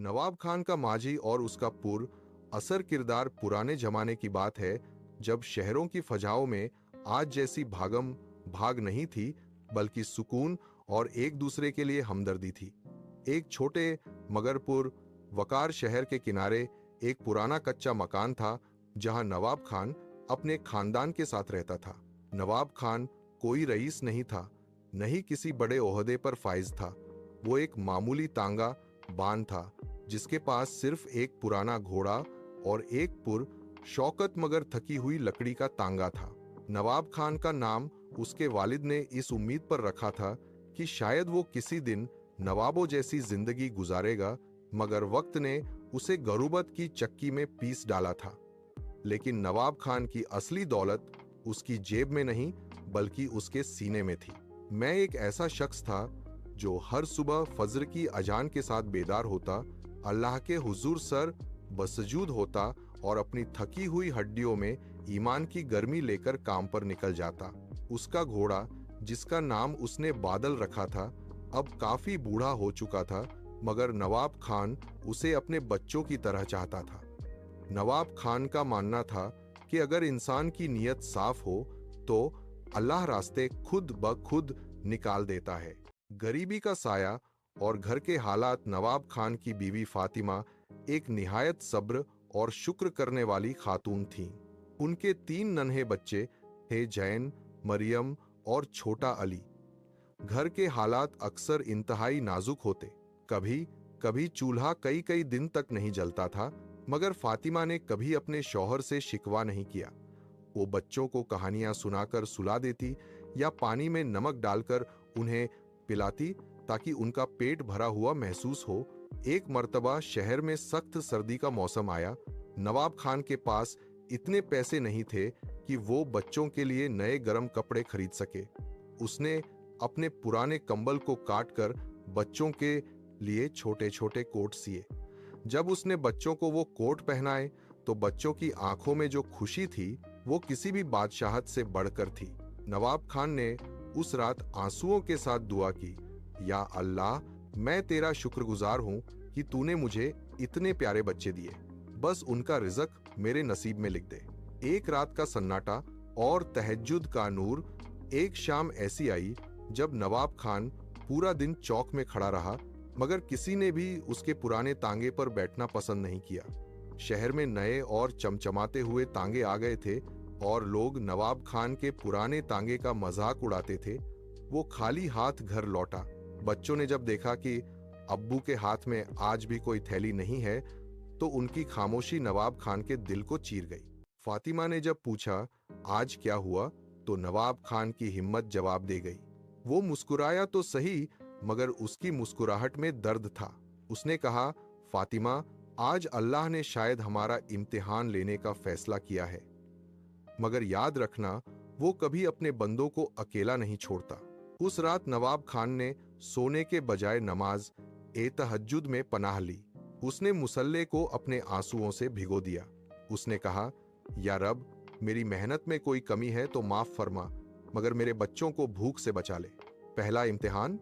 नवाब खान का माजी और उसका पुर असर किरदार पुराने जमाने की बात है, जब शहरों की फजाओं में आज जैसी भागम भाग नहीं थी, बल्कि सुकून और एक दूसरे के लिए हमदर्दी थी। एक छोटे मगर पुर वकार शहर के किनारे एक पुराना कच्चा मकान था, जहां नवाब खान अपने खानदान के साथ रहता था। नवाब खान कोई रईस नहीं था, नहीं किसी बड़े ओहदे पर फाइज था। वो एक मामूली तांगा बान था, जिसके पास सिर्फ एक पुराना घोड़ा और एक पुर शौकत मगर थकी हुई लकड़ी का तांगा था। नवाब खान का नाम उसके वालिद ने इस उम्मीद पर रखा था कि शायद वो किसी दिन नवाबों जैसी जिंदगी गुजारेगा, मगर वक्त ने उसे गरूबत की चक्की में पीस डाला था। लेकिन नवाब खान की असली दौलत उसकी जेब में नहीं, बल्कि उसके सीने में थी। मैं एक ऐसा शख्स था जो हर सुबह फजर की अजान के साथ बेदार होता, अल्लाह के हुजूर सर बसजूद होता और अपनी थकी हुई हड्डियों में ईमान की गर्मी लेकर काम पर निकल जाता। उसका घोड़ा, जिसका नाम उसने बादल रखा था, अब काफी बूढ़ा हो चुका था, मगर नवाब खान उसे अपने बच्चों की तरह चाहता था। नवाब खान का मानना था कि अगर इंसान की नीयत साफ हो तो अल्लाह रास्ते खुद ब खुद निकाल देता है। गरीबी का साया और घर के हालात। नवाब खान की बीवी फातिमा एक निहायत सब्र और शुक्र करने वाली खातून थीं। उनके 3 नन्हे बच्चे थे, जैन, मरियम और छोटा अली। घर के हालात अक्सर इंतहाई नाजुक होते। कभी कभी चूल्हा कई कई दिन तक नहीं जलता था, मगर फातिमा ने कभी अपने शौहर से शिकवा नहीं किया। वो बच्चों को कहानियां सुनाकर सुला देती या पानी में नमक डालकर उन्हें पिलाती, ताकि उनका पेट भरा हुआ महसूस हो। एक मर्तबा शहर में सख्त सर्दी का मौसम आया। नवाब खान के पास इतने पैसे नहीं थे कि वो बच्चों के लिए नए गर्म कपड़े खरीद सके। उसने अपने पुराने कंबल को काटकर बच्चों के लिए छोटे छोटे कोट सिए। जब उसने बच्चों को वो कोट पहनाए, तो बच्चों की आंखों में जो खुशी थी, वो किसी भी बादशाहत से बढ़कर थी। नवाब खान ने उस रात आंसुओं के साथ दुआ की, या अल्लाह, मैं तेरा शुक्रगुजार हूं कि तूने मुझे इतने प्यारे बच्चे दिए। बस उनका रिज़्क मेरे नसीब में लिख दे। एक रात का सन्नाटा और तहज्जुद का नूर। एक शाम ऐसी आई जब नवाब खान पूरा दिन चौक में खड़ा रहा, मगर किसी ने भी उसके पुराने तांगे पर बैठना पसंद नहीं किया। शहर में नए और चमचमाते हुए तांगे आ गए थे और लोग नवाब खान के पुराने तांगे का मजाक उड़ाते थे। वो खाली हाथ घर लौटा। बच्चों ने जब देखा कि अब्बू के हाथ में आज भी कोई थैली नहीं है, तो उनकी खामोशी नवाब खान के दिल को चीर गई। फातिमा ने जब पूछा, आज क्या हुआ, तो नवाब खान की हिम्मत जवाब दे गई। वो मुस्कुराया तो सही, मगर उसकी मुस्कुराहट में दर्द था। उसने कहा, फातिमा, आज अल्लाह ने शायद हमारा इम्तिहान लेने का फैसला किया है, मगर याद रखना, वो कभी अपने बंदों को अकेला नहीं छोड़ता। उस रात नवाब खान ने सोने के बजाय नमाज ए तहज्जुद में पनाह ली। उसने मुसल्ले को अपने आंसुओं से भिगो दिया। उसने कहा, या रब, मेरी मेहनत में कोई कमी है तो माफ फरमा, मगर मेरे बच्चों को भूख से बचा ले। पहला इम्तिहान,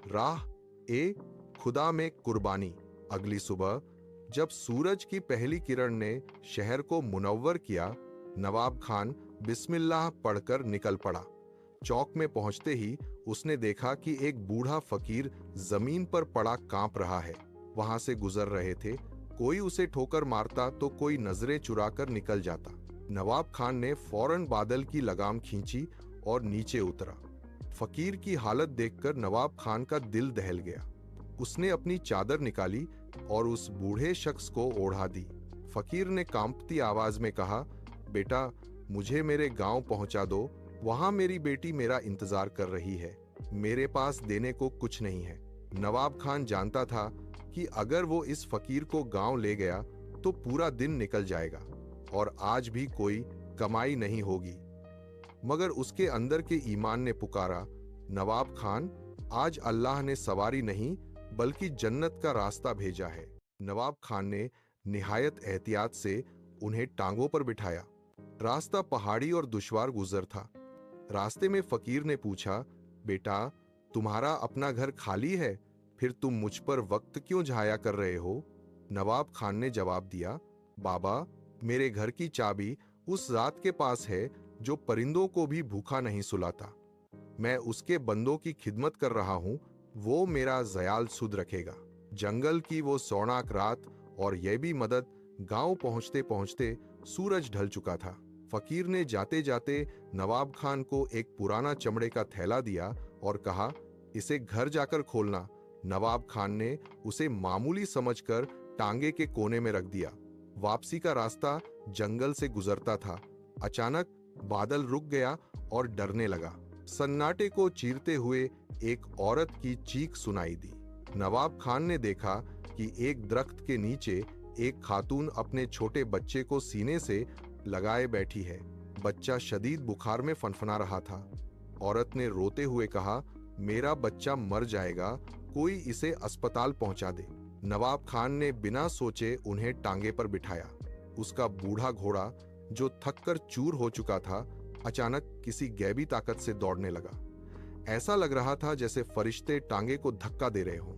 राह ए खुदा में कुर्बानी। अगली सुबह जब सूरज की पहली किरण ने शहर को मुनव्वर किया, नवाब खान बिस्मिल्लाह पढ़कर निकल पड़ा। चौक में पहुंचते ही उसने देखा कि एक बूढ़ा फकीर जमीन पर पड़ा कांप रहा है। वहां से गुजर रहे थे। कोई उसे ठोकर मारता तो कोई नजरें चुराकर निकल जाता। नवाब खान ने फौरन बादल की लगाम खींची और नीचे उतरा। फकीर की हालत देखकर नवाब खान का दिल दहल गया। उसने अपनी चादर निकाली और उस बूढ़े शख्स को ओढ़ा दी। फकीर ने कांपती आवाज में कहा, बेटा, मुझे मेरे गांव पहुंचा दो। वहां मेरी बेटी मेरा इंतजार कर रही है। मेरे पास देने को कुछ नहीं है। नवाब खान जानता था कि अगर वो इस फकीर को गांव ले गया तो पूरा दिन निकल जाएगा और आज भी कोई कमाई नहीं होगी। मगर उसके अंदर के ईमान ने पुकारा, नवाब खान, आज अल्लाह ने सवारी नहीं बल्कि जन्नत का रास्ता भेजा है। नवाब खान ने निहायत एहतियात से उन्हें टांगों पर बिठाया। रास्ता पहाड़ी और दुश्वार गुजर था। रास्ते में फकीर ने पूछा, बेटा, तुम्हारा अपना घर खाली है? फिर तुम मुझ पर वक्त क्यों जाया कर रहे हो? नवाब खान ने जवाब दिया, बाबा, मेरे घर की चाबी उस जात के पास है जो परिंदों को भी भूखा नहीं सुलाता। मैं उसके बंदों की खिदमत कर रहा हूं, वो मेरा ज़याल सुध रखेगा। जंगल की वो सौनाक रात और यह भी मदद, गांव पहुंचते पहुंचते सूरज ढल चुका था। फकीर ने जाते जाते नवाब खान को एक पुराना चमड़े का थैला दिया और कहा, इसे घर जाकर खोलना। नवाब खान ने उसे मामूली समझकर टांगे के कोने में रख दिया। वापसी का रास्ता जंगल से गुजरता था। अचानक बादल रुक गया और डरने लगा। सन्नाटे को चीरते हुए एक औरत की चीख सुनाई दी। नवाब खान ने देखा कि एक दरख्त के नीचे एक खातून अपने छोटे बच्चे को सीने से लगाए बैठी है। बच्चा शदीद बुखार में फनफना रहा था। औरत ने रोते हुए कहा, मेरा बच्चा मर जाएगा, कोई इसे अस्पताल पहुंचा दे। नवाब खान ने बिना सोचे उन्हें टांगे पर बिठाया। उसका बूढ़ा घोड़ा, जो थककर चूर हो चुका था, अचानक किसी गैबी ताकत से दौड़ने लगा। ऐसा लग रहा था जैसे फरिश्ते टांगे को धक्का दे रहे हों।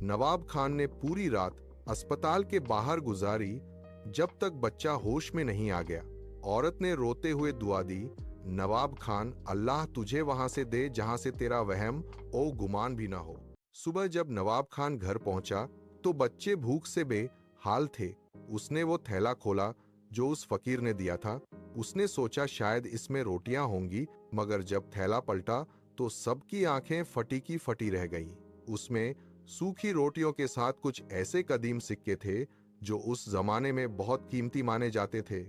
नवाब खान ने पूरी रात अस्पताल के बाहर गुजारी, जब तक बच्चा होश में नहीं आ गया। औरत ने रोते हुए दुआ दी, नवाब खान, अल्लाह तुझे वहां से दे जहां से तेरा वहम और गुमान भी ना हो। सुबह जब नवाब खान घर पहुंचा तो बच्चे भूख से बेहाल थे। उसने वो थैला खोला जो उस फकीर ने दिया था। उसने सोचा शायद इसमें रोटियां होंगी, मगर जब थैला पलटा तो सबकी आंखें फटी की फटी रह गईं। उसमें सूखी रोटियों के साथ कुछ ऐसे कदीम सिक्के थे जो उस जमाने में बहुत कीमती माने जाते थे।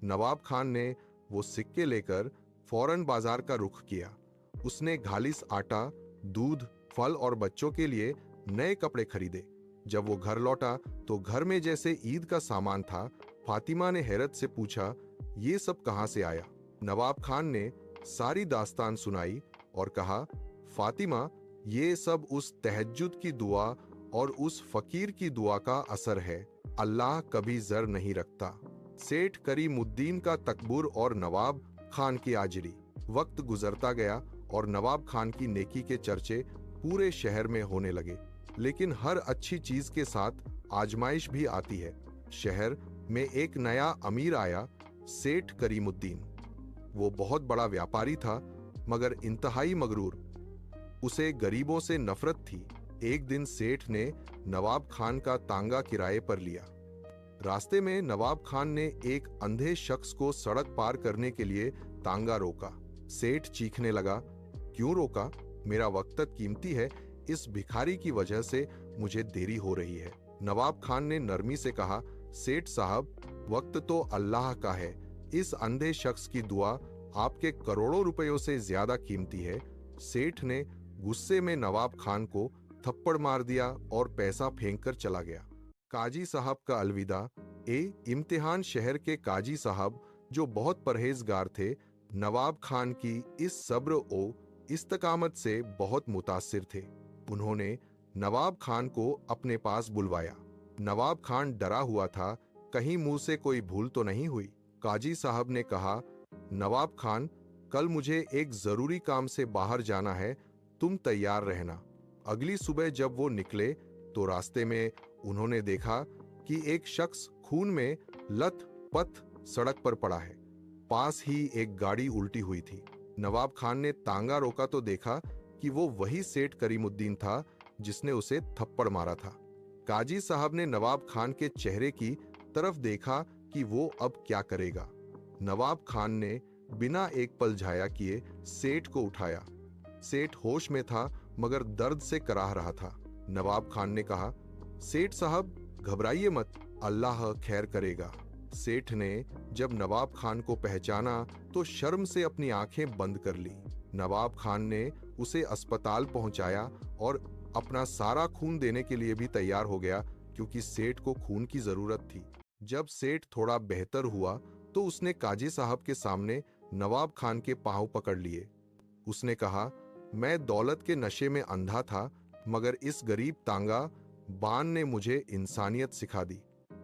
नवाब खान ने वो सिक्के लेकर फौरन बाजार का रुख किया। उसने घालिस आटा, दूध, फल और बच्चों के लिए नए कपड़े खरीदे। जब वो घर लौटा तो घर में जैसे ईद का सामान था। फातिमा ने हैरत से पूछा, ये सब कहां से आया? नवाब खान ने सारी दास्तान सुनाई और कहा, फातिमा, ये सब उस तहज्जुद की दुआ और उस फकीर की दुआ का असर है। अल्लाह कभी जर नहीं रखता। सेठ करीमुद्दीन का तकबुर और नवाब खान की आजरी। वक्त गुजरता गया और नवाब खान की नेकी के चर्चे पूरे शहर में होने लगे। लेकिन हर अच्छी चीज के साथ आजमाइश भी आती है। शहर में एक नया अमीर आया, सेठ करीमुद्दीन। वो बहुत बड़ा व्यापारी था, मगर इंतहाई मगरूर। उसे गरीबों से नफरत थी। एक दिन सेठ ने नवाब खान का तांगा किराए पर लिया। रास्ते में नवाब खान ने एक अंधे शख्स को सड़क पार करने के लिए तांगा रोका। सेठ चीखने लगा, क्यों रोका? मेरा वक्त कीमती है, इस भिखारी की वजह से मुझे देरी हो रही है। नवाब खान ने नरमी से कहा, सेठ साहब, वक्त तो अल्लाह का है। इस अंधे शख्स की दुआ आपके करोड़ों रुपयों से ज्यादा कीमती है। सेठ ने गुस्से में नवाब खान को थप्पड़ मार दिया और पैसा फेंककर चला गया। काजी साहब का अलविदा। इम्तिहान शहर के काजी साहब, जो बहुत परहेजगार थे, नवाब खान की इस सब्र ओ इस्तकामत से बहुत मुतासिर थे। उन्होंने नवाब खान को अपने पास बुलवाया। नवाब खान डरा हुआ था, कहीं मुंह से कोई भूल तो नहीं हुई। काजी साहब ने कहा, नवाब खान, कल मुझे एक जरूरी काम से बाहर जाना है, तुम तैयार रहना। अगली सुबह जब वो निकले तो रास्ते में उन्होंने देखा कि एक शख्स खून में लथ-पथ सड़क पर पड़ा है। पास ही एक गाड़ी उल्टी हुई थी। नवाब खान ने तांगा रोका तो देखा कि वो वही सेठ करीमुद्दीन था जिसने उसे थप्पड़ मारा था। काजी साहब ने नवाब खान के चेहरे की तरफ देखा कि वो अब क्या करेगा। नवाब खान ने बिना एक पल झाया किए सेठ को उठाया। सेठ होश में था, मगर दर्द से कराह रहा था। नवाब खान ने कहा, सेठ साहब, घबराइए मत, अल्लाह खैर करेगा। सेठ ने जब नवाब खान को पहचाना तो शर्म से अपनी आंखें बंद कर ली। नवाब खान ने उसे अस्पताल पहुंचाया और अपना सारा खून देने के लिए भी तैयार हो गया, क्योंकि सेठ को खून की जरूरत थी। जब सेठ थोड़ा बेहतर हुआ तो उसने काजी साहब के सामने नवाब खान के पांव पकड़ लिए। उसने कहा, मैं दौलत के नशे में अंधा था, मगर इस गरीब तांगा बान ने मुझे इंसानियत सिखा दी।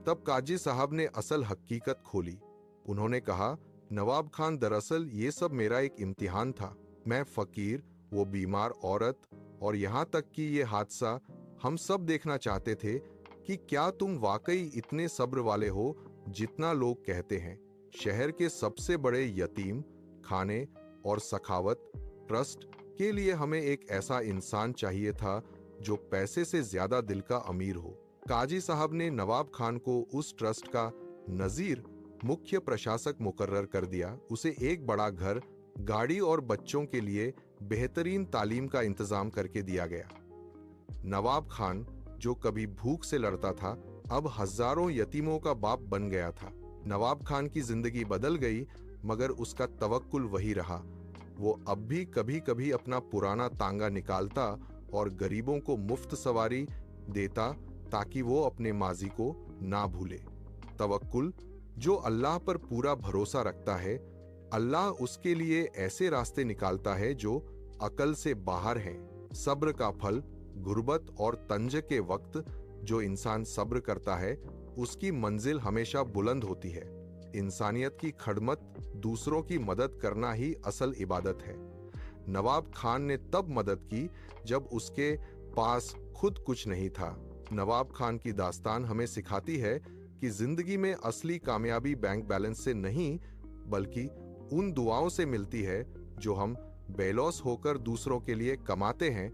तब काजी साहब ने असल हकीकत खोली। उन्होंने कहा, नवाब खान, दरअसल ये सब मेरा एक इम्तिहान था। मैं फकीर, वो बीमार औरत और यहाँ तक कि ये हादसा हम सब देखना चाहते थे कि क्या तुम वाकई इतने सब्र वाले हो जितना लोग कहते हैं। शहर के सबसे बड़े यतीम खाने और सखावत ट्रस्ट के लिए हमें एक ऐसा इंसान चाहिए था जो पैसे से ज्यादा दिल का अमीर हो। काजी साहब ने नवाब खान को उस ट्रस्ट का नजीर मुख्य प्रशासक मुकर्रर कर दिया। उसे एक बड़ा घर, गाड़ी और बच्चों के लिए बेहतरीन तालीम का इंतजाम करके दिया गया। नवाब खान, जो कभी भूख से लड़ता था, अब हजारों यतीमों का बाप बन गया था। नवाब खान की जिंदगी बदल गई, मगर उसका तवक्कुल वही रहा। वो अब भी कभी कभी अपना पुराना तांगा निकालता और गरीबों को मुफ्त सवारी देता ताकि वो अपने माजी को ना भूले। तवक्कुल, जो अल्लाह पर पूरा भरोसा रखता है, अल्लाह उसके लिए ऐसे रास्ते निकालता है जो अकल से बाहर हैं। सब्र का फल, गुर्बत और तंज के वक्त जो इंसान सब्र करता है, उसकी मंजिल हमेशा बुलंद होती है। इंसानियत की खड़मत, दूसरों की मदद करना ही असल इबादत है। नवाब खान ने तब मदद की जब उसके पास खुद कुछ नहीं था। नवाब खान की दास्तान हमें सिखाती है कि जिंदगी में असली कामयाबी बैंक बैलेंस से नहीं, बल्कि उन दुआओं से मिलती है जो हम बेलौस होकर दूसरों के लिए कमाते हैं।